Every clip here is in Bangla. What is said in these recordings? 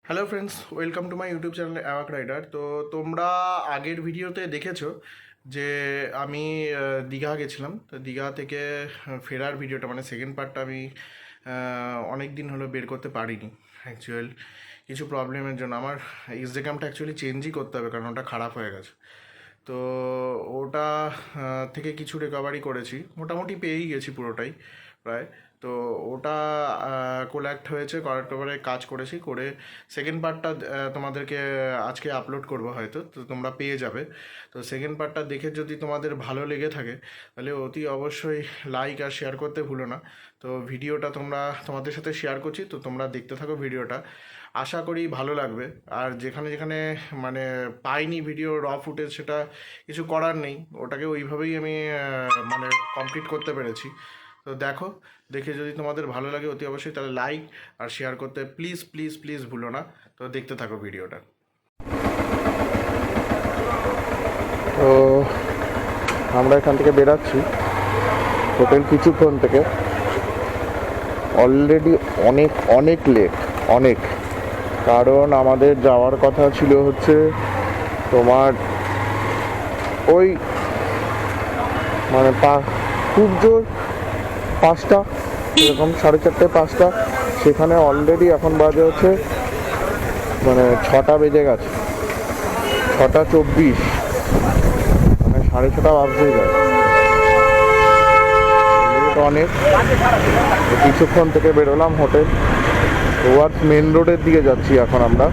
Hello friends, welcome to my YouTube channel Awake Rider. তো তোমরা আগের ভিডিওতে দেখেছো যে আমি দীঘা গেছিলাম। তো দীঘা থেকে ফেরার ভিডিওটা মানে সেকেন্ড পার্টটা আমি অনেক দিন হলো বের করতে পারিনি। অ্যাকচুয়াল কিছু প্রবলেমের জন্য আমার ইনস্টাগ্রামটা অ্যাকচুয়ালি চেঞ্জই করতে হবে, কারণ ওটা খারাপ হয়ে গেছে। তো ওটা থেকে কিছু রিকভারি করেছি, মোটামুটি পেয়েই গেছি পুরোটাই প্রায়। তো ওটা কোল্যাক্ট হয়েছে, করার পরে কাজ করেছি, করে সেকেন্ড পার্টটা তোমাদেরকে আজকে আপলোড করবো হয়তো, তো তোমরা পেয়ে যাবে। তো সেকেন্ড পার্টটা দেখে যদি তোমাদের ভালো লেগে থাকে তাহলে অতি অবশ্যই লাইক আর শেয়ার করতে ভুলো না। তো ভিডিওটা তোমাদের সাথে শেয়ার করছি, তো তোমরা দেখতে থাকো ভিডিওটা, আশা করি ভালো লাগবে। আর যেখানে যেখানে মানে পাইনি ভিডিও র ফুটেজ, সেটা কিছু করার নেই, ওটাকে ওইভাবেই আমি মানে কমপ্লিট করতে পেরেছি। তো দেখো, দেখে যদি তোমাদের ভালো লাগে অতি অবশ্যই তাহলে লাইক আর শেয়ার করতে প্লিজ প্লিজ প্লিজ ভুলো না। তো দেখতে থাকো ভিডিওটা। তো আমরা এখান থেকে বেরাচ্ছি হোটেল কিছুক্ষণ থেকে, অলরেডি অনেক অনেক লেট, অনেক। কারণ আমাদের যাওয়ার কথা ছিল হচ্ছে তোমার ওই মানে খুব জোর 5টা, এরকম 4:30 5টা। সেখানে অলরেডি এখন বাজে হচ্ছে মানে 6টা বেজে গেছে, 6:24, মানে 6:30 বাজতেই যায়, অনেক। কিছুক্ষণ থেকে বেরোলাম হোটেল, টুয়ার্ডস মেন রোডের দিকে যাচ্ছি এখন আমরা।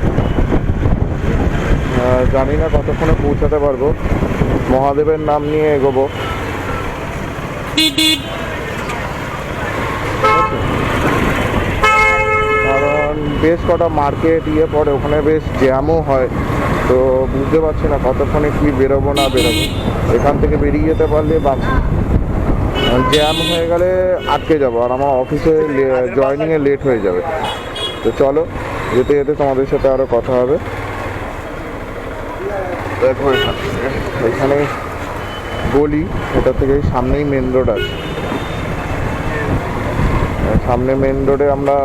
জানি না কতক্ষণে পৌঁছাতে পারবো, মহাদেবের নাম নিয়ে এগোবো। কারণ বেশ কটা মার্কেট পড়ে, ওখানে বেশ জ্যামও হয়। তো বুঝতে পারছি না কতক্ষণে কি বেরোবো না বেরোবো। এখান থেকে বেরিয়ে যেতে পারলে বাঁচি, জ্যাম হয়ে গেলে আটকে যাবো আর আমার অফিসে জয়েনিংয়ে লেট হয়ে যাবে। তো চলো, যেতে যেতে তোমাদের সাথে আরও কথা হবে। দেখো এখানে গলি, এটা থেকে সামনেই মেন রোড আছে। সামনে মেন রোডে আমরা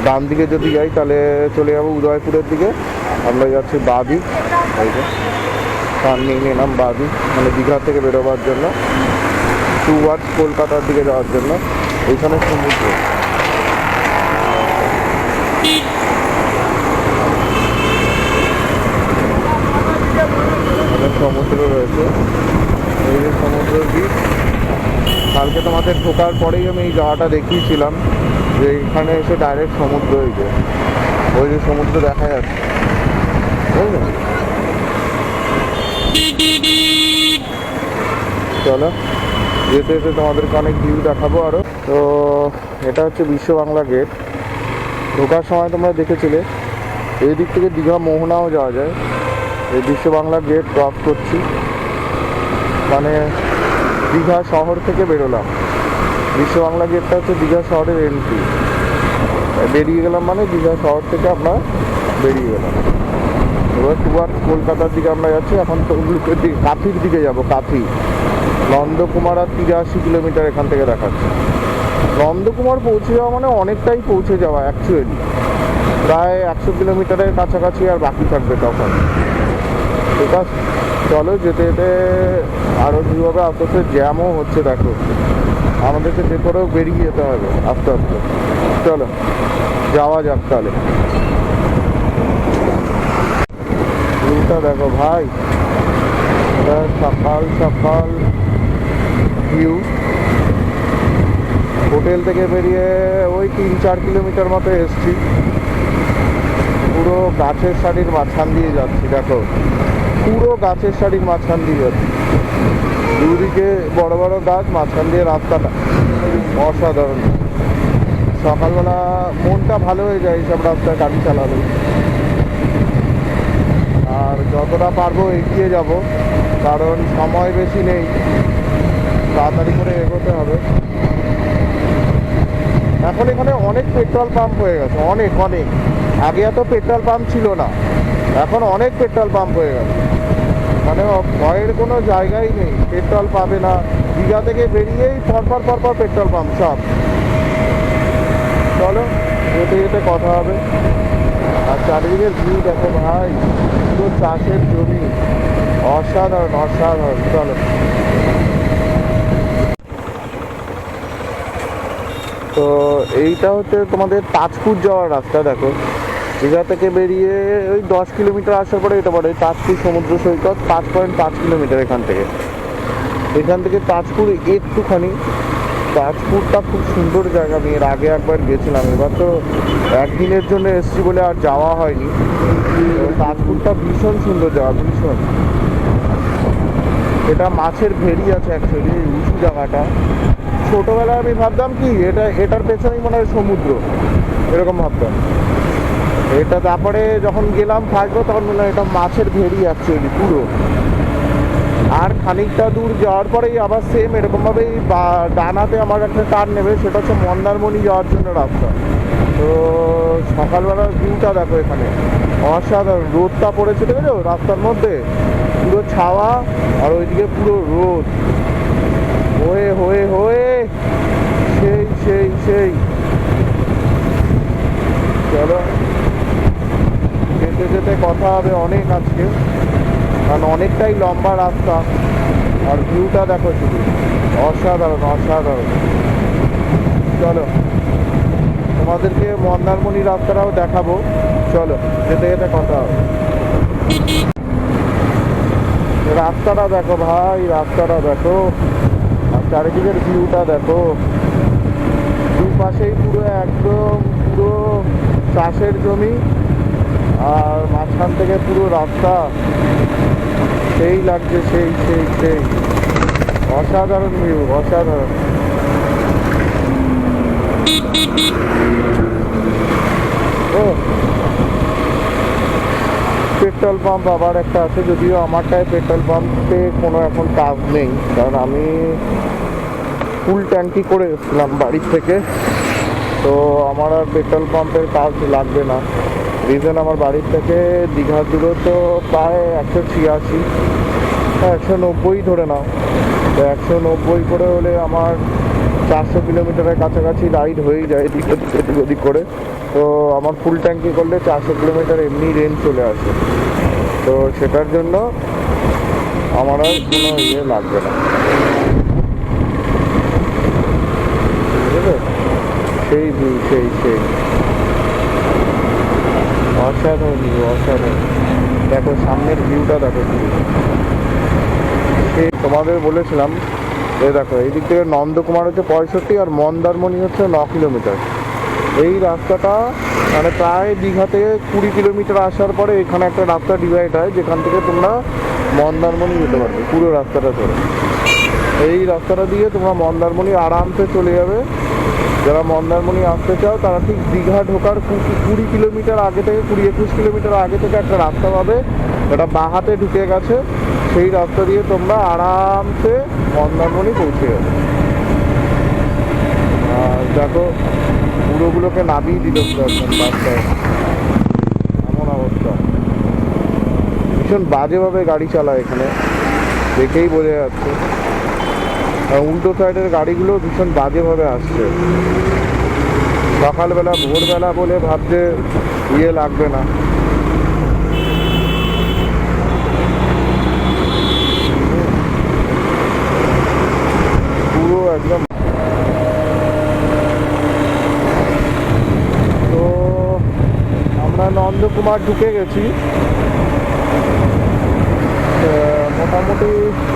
ডান দিকে যদি যাই তাহলে চলে যাবো উদয়পুরের দিকে। আমরা যাচ্ছি বাদিক, এই যে সামনেই নিলাম বাদিক, মানে দীঘা থেকে বেরোবার জন্য, টুয়ার্ডস কলকাতার দিকে যাওয়ার জন্য। এইখানে সমুদ্র, সমুদ্র রয়েছে, এই যে সমুদ্র দ্বীপ। কালকে তোমাদের ঢোকার পরেই আমি এই জায়গাটা দেখিয়েছিলাম যে এখানে এসে ডাইরেক্ট সমুদ্র, ওই যে সমুদ্র দেখা যাচ্ছে, বুঝলেন? চলো, যেতে যেতে তোমাদেরকে অনেক ভিউ দেখাবো আরও। তো এটা হচ্ছে বিশ্ব বাংলা গেট। ঢোকার সময় তোমরা দেখেছিলে এই দিক থেকে দীঘা মোহনাও যাওয়া যায়। এই বিশ্ব বাংলা গেট ক্রস করছি, মানে দীঘা শহর থেকে বেরোলাম। বিশ্ব বাংলা গেটটা হচ্ছে দীঘা শহরের এন্ট্রি। বেরিয়ে গেলাম মানে দীঘা শহর থেকে আমরা বেরিয়ে গেলাম। এবার টুয়ার্ডস কলকাতার দিকে আমরা যাচ্ছি। এখন তো কাঁথির দিকে যাব, কাঁথি। নন্দকুমার আর 83 কিলোমিটার এখান থেকে দেখাচ্ছে। নন্দকুমার পৌঁছে যাওয়া মানে অনেকটাই পৌঁছে যাওয়া, অ্যাকচুয়ালি প্রায় 100 কিলোমিটারের কাছাকাছি আর বাকি থাকবে তখন। ঠিক আছে, চলো যেতে যেতে আরও ভিউ হবে। আস্তে আস্তে জ্যামও হচ্ছে, দেখো আমাদেরকে যে করেও বেরিয়ে যেতে হবে আস্তে আস্তে। চলো যাওয়া যাক তাহলে। ভিউটা দেখো ভাই, এটা সকাল সকাল ভিউ। হোটেল থেকে বেরিয়ে ওই 3-4 কিলোমিটার মতো এসছি, পুরো গাছের সারির মাঝখান দিয়ে যাচ্ছি। দেখো পুরো গাছের সারির মাঝখান দিয়ে যাচ্ছি, দুদিকে বড় বড় গাছ, মাঝখান দিয়ে রাস্তাটা অসাধারণ। সকালবেলা মনটা ভালো হয়ে যায় এইসব রাস্তায় গাড়ি চালালে। আর যতটা পারবো এগিয়ে যাব, কারণ সময় বেশি নেই, তাড়াতাড়ি করে এগোতে হবে। এখন এখানে অনেক পেট্রোল পাম্প হয়ে গেছে, অনেক অনেক। আগে এত পেট্রোল পাম্প ছিল না, এখন অনেক পেট্রোল পাম্প হয়ে গেছে, মানে ভয়ের কোনো জায়গাই নেই, পেট্রোল পাবে না। দীঘা থেকে বেরিয়েই পরপর পেট্রোল পাম্প সব। চলো যেতে যেতে কথা হবে। আর চারিদিকের ভিউ দেখো ভাই, পুরো চাষের জমি, অসাধারণ অসাধারণ। চলো, তো এইটা হচ্ছে তোমাদের তাজপুর যাওয়ার রাস্তা। দেখো দীঘা থেকে বেরিয়ে ওই 10 কিলোমিটার আসার পরে এটা পড়ে তাজপুর সমুদ্র সৈকত, 5.5 কিলোমিটার এখান থেকে তাজপুর একটুখানি। তাজপুরটা খুব সুন্দর জায়গা, আমি এর আগে একবার গেছিলাম, এবার তো একদিনের জন্য এসেছি বলে আর যাওয়া হয়নি। তো তাজপুরটা ভীষণ সুন্দর জায়গা, ভীষণ। এটা মাছের ভেড়ি আছে অ্যাকচুয়ালি, উঁচু জায়গাটা। ছোটোবেলায় আমি ভাবতাম কি এটার পেছনেই মনে হয় সমুদ্র, এরকম ভাবতাম। এটা তারপরে যখন গেলাম থাকবো তখন মনে হয় এটা মাছের ভেড়ি অ্যাকচুয়ালি পুরো। আর খানিকটা দূর যাওয়ার পরেই আবার সেম এরকমভাবেই ডানাতে আমার একটা টার্ন নেবে, সেটা হচ্ছে মন্দারমণি যাওয়ার জন্য রাস্তা। তো সকালবেলার ভিউটা দেখো এখানে, অসাধারণ। রোদটা পড়েছে দেখেছো রাস্তার মধ্যে, পুরো ছাওয়া, আর ওইদিকে পুরো রোদ হয়ে হয়ে হয়ে সেই সেই সেই। চলো, যেতে যেতে কথা হবে অনেক আজকে, কারণ অনেকটাই লম্বা রাস্তা। আর ভিউটা দেখো শুধু, অসাধারণ অসাধারণ। চলো, তোমাদেরকে মন্দারমণি রাস্তাটাও দেখাবো। চলো, যেতে যেতে কথা হবে। রাস্তাটা দেখো ভাই, রাস্তাটা দেখো, আর চারিদিকের ভিউটা দেখো। দুপাশেই পুরো একদম পুরো চাষের জমি, আর মাঝখান থেকে পুরো রাস্তা, সেই লাগছে, সেই সেই সেই। অসাধারণ ভিউ, অসাধারণ। ও পেট্রোল পাম্প আবার একটা আছে, যদিও আমারটায় পেট্রোল পাম্পে কোনো এখন কাজ নেই, কারণ আমি ফুল ট্যাঙ্কি করে এসেছিলাম বাড়ির থেকে। তো আমার আর পেট্রোল পাম্পের কাজ লাগবে না। রিজন, আমার বাড়ির থেকে দীঘার দূরত্ব প্রায় 186, 190 ধরে নাও। তো 190 করে হলে আমার 400 কিলোমিটারের কাছাকাছি রাইড হয়েই যায় এদিক ওদিক করে। তো আমার ফুল ট্যাঙ্কি করলে 400 কিলোমিটার এমনি রেঞ্জ চলে আসে। তো সেটার জন্য আমার আর কোনো ইয়ে লাগবে না, বুঝলে? সেই ভিউ, সেই সেই অসাধারণ ভিউ, অসাধারণ। দেখো সামনের ভিউটা দেখো শুধু। সেই তোমাদের বলেছিলাম, এই দেখো এই দিক থেকে নন্দকুমার হচ্ছে 65 আর মন্দারমণি হচ্ছে 9 কিলোমিটার। এই রাস্তাটা মানে প্রায় দীঘা থেকে 20 কিলোমিটার আসার পরে এখানে একটা রাস্তা ডিভাইড হয়, যেখান থেকে তোমরা মন্দারমণি যেতে পারবে পুরো রাস্তাটা ধরে। এই রাস্তাটা দিয়ে তোমরা মন্দারমণি আরামসে চলে যাবে। যারা মন্দারমণি আসতে চাও তারা ঠিক দীঘা ঢোকার 20 কিলোমিটার আগে থেকে, 20-21 কিলোমিটার আগে থেকে একটা রাস্তা পাবে, এটা বাঁ হাতে ঢুকে গেছে। সেই রাস্তা দিয়ে তোমরা আরামসে মন্দারমণি পৌঁছে যাবে। আর দেখো পুরোগুলোকে নামিয়ে দিল একদম রাস্তায়, এমন অবস্থা। ভীষণ বাজেভাবে গাড়ি চালায় এখানে, দেখেই বোঝা যাচ্ছে। আর উল্টো সাইডের গাড়িগুলো ভীষণ বাজেভাবে আসছে। সকালবেলা ভোরবেলা বলে ভাবছে ইয়ে লাগবে না। পুরো একদম। তো আমরা নন্দকুমার ঢুকে গেছি। মোটামুটি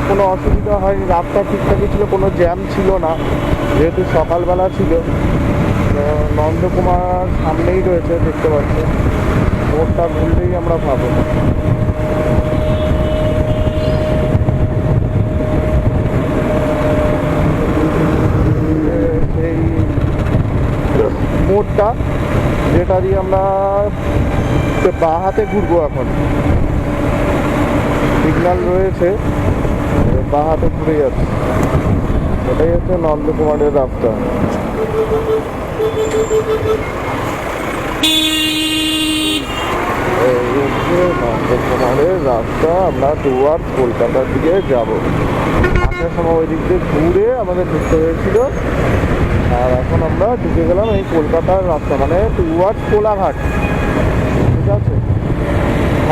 কোনো অসুবিধা হয়নি, রাস্তা ঠিকঠাকই ছিল, কোনো জ্যাম ছিল না, যেহেতু সকালবেলা ছিল। নন্দকুমার সামনেই রয়েছে, দেখতে পাচ্ছি। মোড়টা ঘুরলেই আমরা পাবো। সেই মোড়টা যেটা দিয়ে আমরা বাঁ হাতে ঘুরবো, এখন সিগন্যাল রয়েছে, বাঁ হাতে ঘুরে যাচ্ছে। এটাই হচ্ছে নন্দকুমারের রাস্তা। এই হচ্ছে নন্দকুমারের রাস্তা। আমরা টুয়ার্ডস কলকাতার দিকে যাব। আসার সময় ওই দিক দিয়ে ঘুরে আমাদের ঢুকতে হয়েছিল, আর এখন আমরা ঢুকে গেলাম এই কলকাতার রাস্তা, মানে টুয়ার্ডস কোলাঘাট, ঠিক আছে?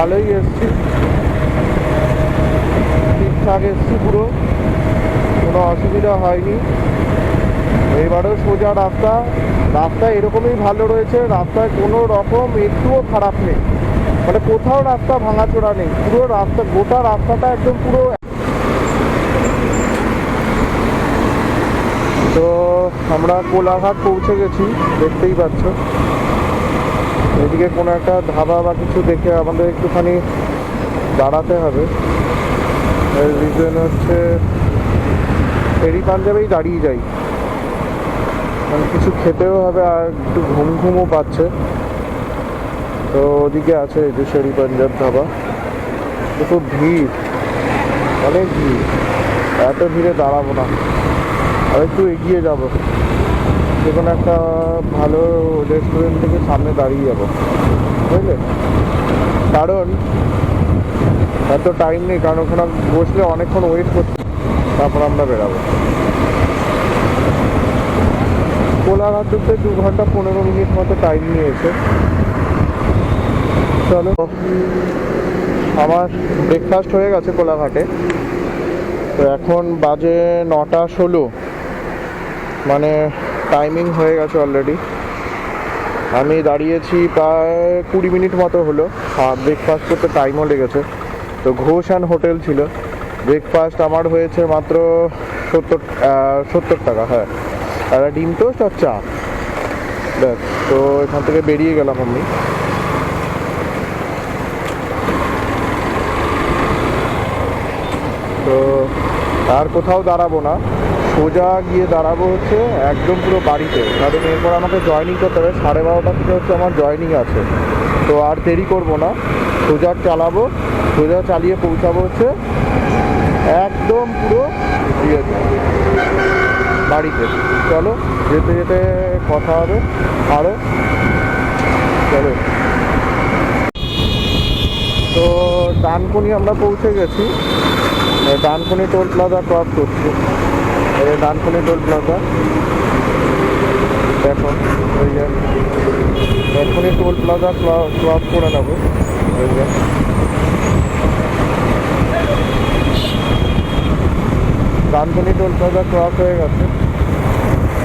ভালোই এসছি, ঠিকঠাক এসছি, পুরো কোনো অসুবিধা হয়নি। এবারেও সোজা রাস্তা, রাস্তা এরকমই ভালো রয়েছে, রাস্তায় কোনো রকম একটুও খারাপ নেই, মানে কোথাও রাস্তা ভাঙাচোরা নেই, পুরো রাস্তা, গোটা রাস্তাটা একদম পুরো। তো আমরা কোলাঘাট পৌঁছে গেছি, দেখতেই পাচ্ছ। এদিকে কোনো একটা ধাবা বা কিছু দেখে আমাদের একটুখানি দাঁড়াতে হবে। এর রিজন হচ্ছে ফেরি পাঞ্জাবেই দাঁড়িয়ে যাই, মানে কিছু খেতেও হবে আর একটু ঘুম ঘুমও পাচ্ছে। তো ওদিকে আছে এই যে শেরি পাঞ্জাব ধাবা, তো খুব ভিড়, অনেক ভিড়, এত ভিড়ে দাঁড়াবো না, আর একটু এগিয়ে যাব, যে কোনো একটা ভালো রেস্টুরেন্ট থেকে সামনে দাঁড়িয়ে যাবো, বুঝলে? কারণ এত টাইম নেই, কারণ ওখানে বসলে অনেকক্ষণ ওয়েট করতে, তারপর আমরা বেরাবো। কোলাঘাট ঢুকতে 2 ঘন্টা 15 মিনিট মতো টাইম নিয়েছে। চলো, আমার ব্রেকফাস্ট হয়ে গেছে কোলাঘাটে। তো এখন বাজে 9:16, মানে টাইমিং হয়ে গেছে অলরেডি। আমি দাঁড়িয়েছি প্রায় 20 মিনিট মতো হলো, আর ব্রেকফাস্ট করতে টাইমও লেগেছে। তো ঘোষ অ্যান্ড হোটেল ছিল, ব্রেকফাস্ট আমার হয়েছে মাত্র 70 টাকা, হ্যাঁ, আর ডিম টোস্ট আর চা, ব্যাস। তো এখান থেকে বেরিয়ে গেলাম আমি। তো আর কোথাও দাঁড়াবো না, সোজা গিয়ে দাঁড়াবো হচ্ছে একদম পুরো বাড়িতে, কারণ এরপর আমাকে জয়েনিং করতে হবে। 12:30 থেকে হচ্ছে আমার জয়েনিং আছে। তো আর দেরি করবো না, সোজা চালাবো, সোজা চালিয়ে পৌঁছাবো হচ্ছে একদম পুরো বাড়িতে। চলো, যেতে যেতে কথা হবে আরও, চলো। তো ডানকুনি আমরা পৌঁছে গেছি, ডানকুনি টোল প্লাজা ক্রস করছি। এই ডানকুনি টোল প্লাজা দেখো, ওই যে ডানকুনি টোল প্লাজা ক্রস করে নেবো। ওই যে ডানকুনি টোল প্লাজা ক্রস হয়ে গেছে।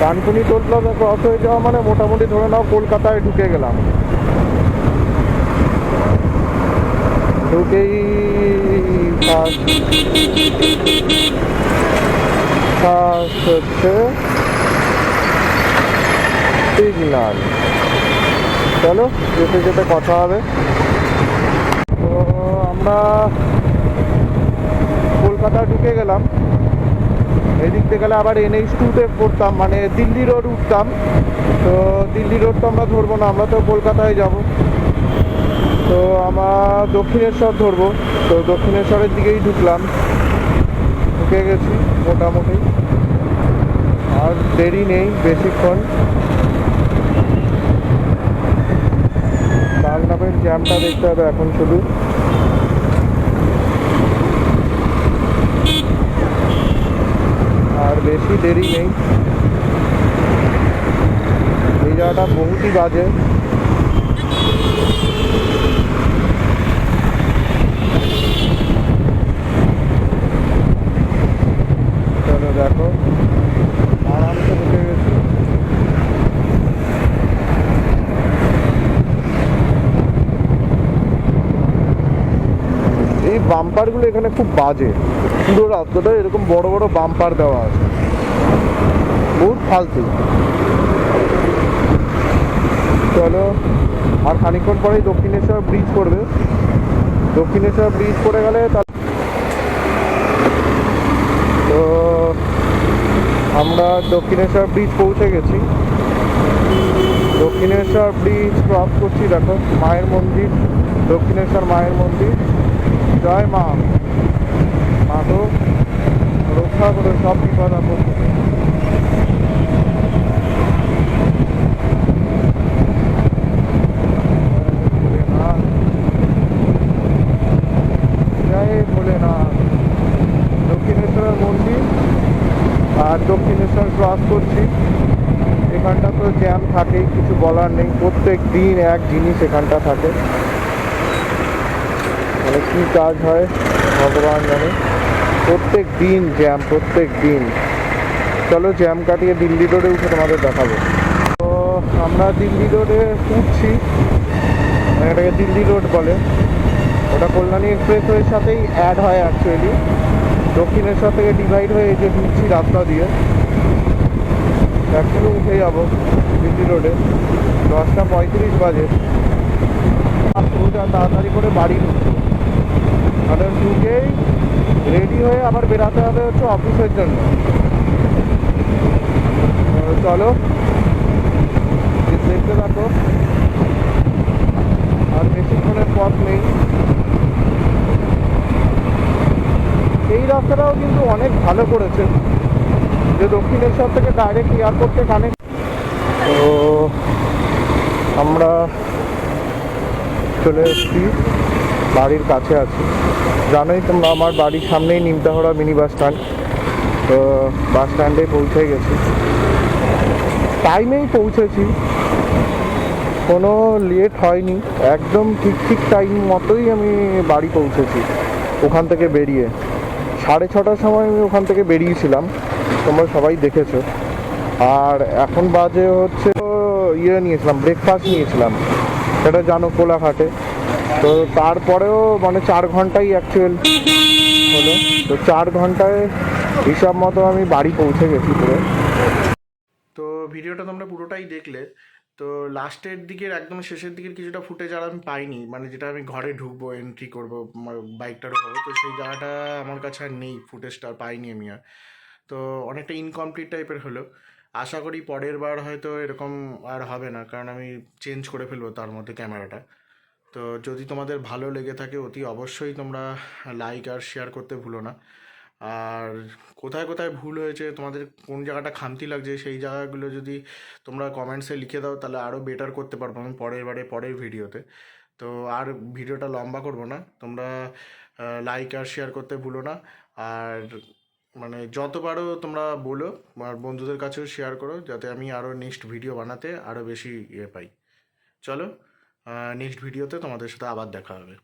ডানকুনি টোল প্লাজা ক্রস হয়ে যাওয়া মানে মোটামুটি ধরে নাও কলকাতায় ঢুকে গেলাম। ঢুকেই ফার্স্ট হচ্ছে সিগনাল। চলো, যেতে যেতে কথা হবে। তো আমরা কলকাতা ঢুকে গেলাম। এদিক থেকে গেলে আবার NH2-তে পড়তাম, মানে দিল্লি রোড উঠতাম। তো দিল্লি রোড তো আমরা ধরবো না, আমরা তো কলকাতায় যাব। তো আমরা দক্ষিণেশ্বর ধরবো। তো দক্ষিণেশ্বরের দিকেই ঢুকলাম, ঢুকে গেছি মোটামুটি, আর দেরি নেই বেশিক্ষণ। বাগনাপের জ্যামটা দেখতে হবে এখন শুধু। আর বেশি দেরি নেই, এই জায়গাটা বহুতই বাজে। চলো দেখো, আরামসে ঢুকে গেছি। এই বাম্পারগুলো এখানে খুব বাজে, পুরো রাস্তাটা এরকম বড় বড় বাম্পার দেওয়া আছে, বহুত ফালতু। চলো, আর খানিকক্ষণ পরেই দক্ষিণেশ্বর ব্রিজ পড়বে। দক্ষিণেশ্বর ব্রিজ পড়ে গেলে তো আমরা দক্ষিণেশ্বর ব্রিজ পৌঁছে গেছি। দক্ষিণেশ্বর ব্রিজ ক্রস করছি, দেখো মায়ের মন্দির, দক্ষিণেশ্বর মায়ের মন্দির। জয় মা, মা তো রক্ষা করে সব বিপদ আপদ। জয় ভোলেনাথ। দক্ষিণেশ্বরের মন্দির আর দক্ষিণেশ্বর ক্রস করছি। এখানটা তো জ্যাম থাকেই, কিছু বলার নেই, প্রত্যেক দিন এক জিনিস এখানটা থাকে। মানে কী কাজ হয় ভগবান জানে, প্রত্যেক দিন জ্যাম, প্রত্যেক দিন। চলো জ্যাম কাটিয়ে দিল্লি রোডে উঠে তোমাদের দেখাবো। তো আমরা দিল্লি রোডে উঠছি, এটাকে দিল্লি রোড বলে, ওটা কল্যাণী এক্সপ্রেসওয়ের সাথেই অ্যাড হয় অ্যাকচুয়ালি। দক্ষিণেশ্বর থেকে ডিভাইড হয়ে এই যে ঢুকছি রাস্তা দিয়ে, এখনও উঠে যাবো দিল্লি রোডে। 10:35 বাজে, সোজা তাড়াতাড়ি করে বাড়ি ঢুকবো, মানে ঢুকেই রেডি হয়ে আবার বেরাতে হবে হচ্ছে অফিসের জন্য। চলো দেখতে থাকো, আর বেশিক্ষণের পথ নেই। এই রাস্তাটাও কিন্তু অনেক ভালো করেছে, যে দক্ষিণেশ্বর থেকে ডাইরেক্ট এয়ারপোর্টকে কানেক্ট। তো আমরা চলে এসেছি, বাড়ির কাছে আছি। জানোই তোমরা আমার বাড়ির সামনেই নিমতাহড়া মিনি বাস স্ট্যান্ড। তো বাস স্ট্যান্ডে পৌঁছে গেছি, টাইমেই পৌঁছেছি, কোনো লেট হয়নি, একদম ঠিক টাইম মতোই আমি বাড়ি পৌঁছেছি। ওখান থেকে বেরিয়ে 6:30টার সময় আমি ওখান থেকে বেরিয়েছিলাম, তোমরা সবাই দেখেছো। আর এখন বাজে হচ্ছে নিয়েছিলাম, ব্রেকফাস্ট নিয়েছিলাম, সেটা জানো কোলাঘাটে। তো তারপরেও মানে 4 ঘন্টাই অ্যাকচুয়াল হলো। তো 4 ঘন্টায় হিসাব মতো আমি বাড়ি পৌঁছে গেছি পুরো। তো ভিডিওটা তোমরা পুরোটাই দেখলে। তো লাস্টের দিকের একদম শেষের দিকের কিছুটা ফুটেজ আর আমি পাইনি, মানে যেটা আমি ঘরে ঢুকবো, এন্ট্রি করবো, বাইকটা ঢোকাবো, তো সেই জায়গাটা আমার কাছে আর নেই, ফুটেজটা আর পাইনি আমি আর। তো অনেকটা ইনকমপ্লিট টাইপের হলো। আশা করি পরের বার হয়তো এরকম আর হবে না, কারণ আমি চেঞ্জ করে ফেলবো তার মধ্যে ক্যামেরাটা। তো যদি তোমাদের ভালো লেগে থাকে অতি অবশ্যই তোমরা লাইক আর শেয়ার করতে ভুলো না। আর কোথায় কোথায় ভুল হয়েছে, তোমাদের কোন জায়গাটা খামতি লাগছে, সেই জায়গাগুলো যদি তোমরা কমেন্টসে লিখে দাও তাহলে আরও বেটার করতে পারবো আমি পরের ভিডিওতে। তো আর ভিডিওটা লম্বা করব না, তোমরা লাইক আর শেয়ার করতে ভুলো না। আর মানে যত পারো তোমরা বলো, আর বন্ধুদের কাছেও শেয়ার করো, যাতে আমি আরও নেক্সট ভিডিও বানাতে আরও বেশি পাই। চলো নেক্সট ভিডিওতে তোমাদের সাথে আবার দেখা হবে।